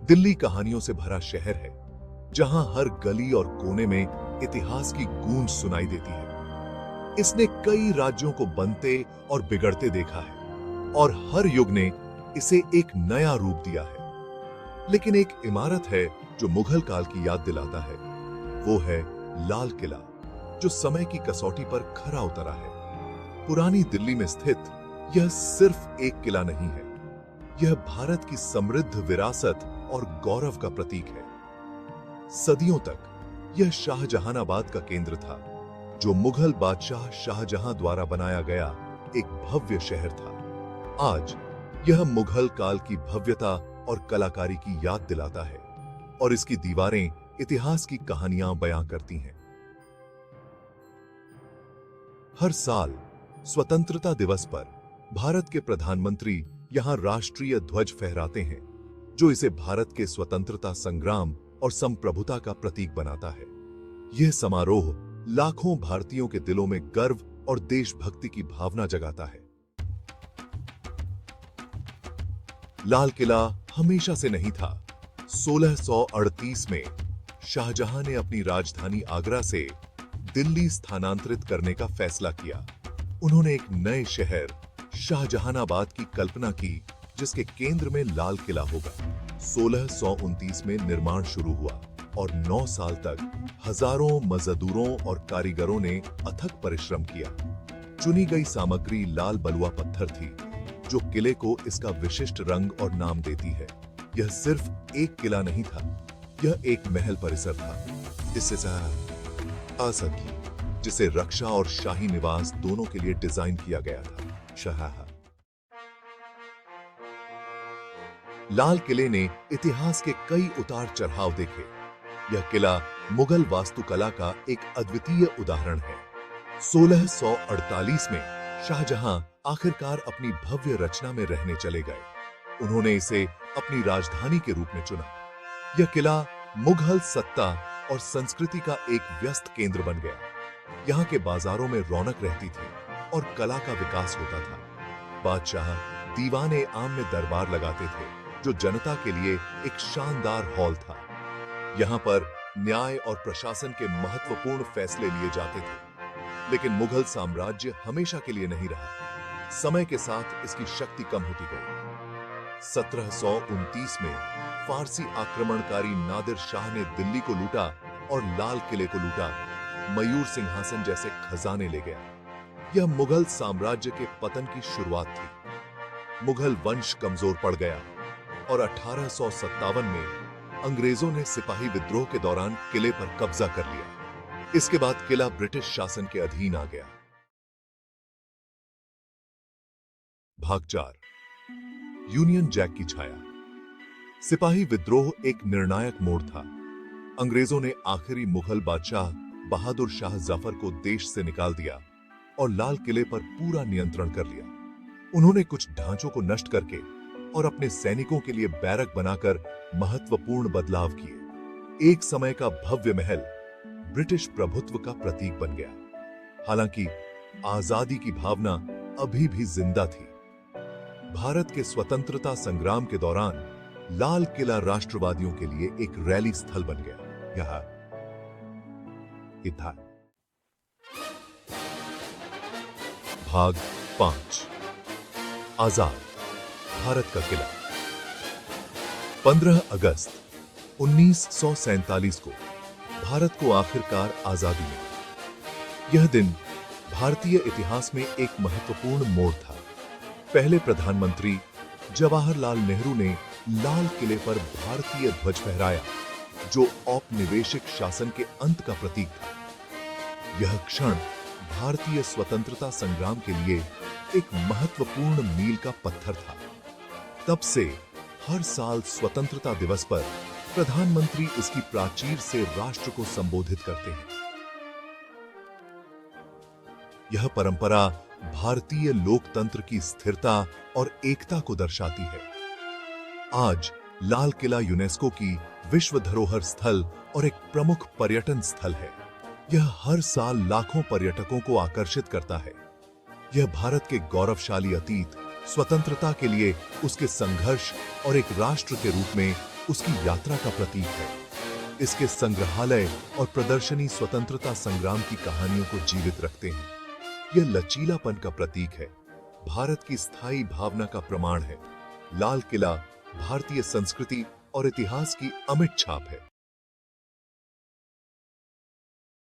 दिल्ली कहानियों से भरा शहर है, जहां हर गली और कोने में इतिहास की गूंज सुनाई देती है। इसने कई राज्यों को बनते और बिगड़ते देखा है और हर युग ने इसे एक नया रूप दिया है। लेकिन एक इमारत है जो मुगल काल की याद दिलाता है। वो है लाल किला, जो समय की कसौटी पर खरा उतरा है। पुरानी दिल्ली में स्थित यह सिर्फ एक किला नहीं है, यह भारत की समृद्ध विरासत और गौरव का प्रतीक है। सदियों तक यह शाहजहानाबाद का केंद्र था, जो मुगल बादशाह शाहजहां द्वारा बनाया गया एक भव्य शहर था। आज यह मुगल काल की भव्यता और कलाकारी की याद दिलाता है और इसकी दीवारें इतिहास की कहानियां बयां करती हैं। हर साल स्वतंत्रता दिवस पर भारत के प्रधानमंत्री यहां राष्ट्रीय ध्वज फहराते हैं, जो इसे भारत के स्वतंत्रता संग्राम और संप्रभुता का प्रतीक बनाता है। यह समारोह लाखों भारतीयों के दिलों में गर्व और देशभक्ति की भावना जगाता है। लाल किला हमेशा से नहीं था। 1638 में शाहजहां ने अपनी राजधानी आगरा से दिल्ली स्थानांतरित करने का फैसला किया। उन्होंने एक नए शहर शाहजहानाबाद की कल्पना की, जिसके केंद्र में लाल किला होगा। 1629 में निर्माण शुरू हुआ और 9 साल तक हजारों मजदूरों और कारीगरों ने अथक परिश्रम किया। चुनी गई सामग्री लाल बलुआ पत्थर थी, जो किले को इसका विशिष्ट रंग और नाम देती है। यह सिर्फ एक किला नहीं था, यह एक महल परिसर था। इससे असद की, जिसे रक्षा और शाही निवास दोनों के लिए डिजाइन किया गया था। लाल किले ने इतिहास के कई उतार चढ़ाव देखे। यह किला मुगल वास्तुकला का एक अद्वितीय उदाहरण है। 1648 में शाहजहां आखिरकार अपनी भव्य रचना में रहने चले गए। उन्होंने इसे अपनी राजधानी के रूप में चुना। यह किला मुगल सत्ता और संस्कृति का एक व्यस्त केंद्र बन गया। यहाँ के बाजारों में रौनक रहती थी और कला का विकास होता था। बादशाह दीवाने आम में दरबार लगाते थे, जो जनता के लिए एक शानदार हॉल था। यहाँ पर न्याय और प्रशासन के महत्वपूर्ण फैसले लिए जाते थे। लेकिन मुगल साम्राज्य हमेशा के लिए नहीं रहा। समय के साथ इसकी शक्ति कम होती गई। 1729 में फारसी आक्रमणकारी नादिर शाह ने दिल्ली को लूटा और लाल किले को लूटा। मयूर सिंहासन जैसे खजाने ले गया। यह मुगल साम्राज्य के पतन की शुरुआत थी। मुगल वंश कमजोर पड़ गया और 1857 में अंग्रेजों ने सिपाही विद्रोह के दौरान किले पर कब्जा कर लिया। इसके बाद किला ब्रिटिश शासन के अधीन आ गया। भाग 4, यूनियन जैक की छाया। सिपाही विद्रोह एक निर्णायक मोड़ था। अंग्रेजों ने आखिरी मुगल बादशाह बहादुर शाह जफर को देश से निकाल दिया और लाल किले पर पूरा नियंत्रण कर लिया। उन्होंने कुछ ढांचों को नष्ट करके और अपने सैनिकों के लिए बैरक बनाकर महत्वपूर्ण बदलाव किए। एक समय का भव्य महल ब्रिटिश प्रभुत्व का प्रतीक बन गया। हालांकि आजादी की भावना अभी भी जिंदा थी। भारत के स्वतंत्रता संग्राम के दौरान लाल किला राष्ट्रवादियों के लिए एक रैली स्थल बन गया। यह था भाग 5, आजाद भारत का किला। 15 अगस्त 1947 को भारत को आखिरकार आजादी मिली। यह दिन भारतीय इतिहास में एक महत्वपूर्ण मोड़ था। पहले प्रधानमंत्री जवाहरलाल नेहरू ने लाल किले पर भारतीय ध्वज फहराया, जो औपनिवेशिक शासन के अंत का प्रतीक था। यह क्षण भारतीय स्वतंत्रता संग्राम के लिए एक महत्वपूर्ण मील का पत्थर था। तब से हर साल स्वतंत्रता दिवस पर प्रधानमंत्री इसकी प्राचीर से राष्ट्र को संबोधित करते हैं। यह परंपरा भारतीय लोकतंत्र की स्थिरता और एकता को दर्शाती है। आज लाल किला यूनेस्को की विश्व धरोहर स्थल और एक प्रमुख पर्यटन स्थल है। यह हर साल लाखों पर्यटकों को आकर्षित करता है। यह भारत के गौरवशाली अतीत स्वतंत्रता के लिए उसके संघर्ष और एक राष्ट्र के रूप में उसकी यात्रा का प्रतीक है। इसके संग्रहालय और प्रदर्शनी स्वतंत्रता संग्राम की कहानियों को जीवित रखते हैं। यह लचीलापन का प्रतीक है, भारत की स्थायी भावना का प्रमाण है। लाल किला भारतीय संस्कृति और इतिहास की अमिट छाप है।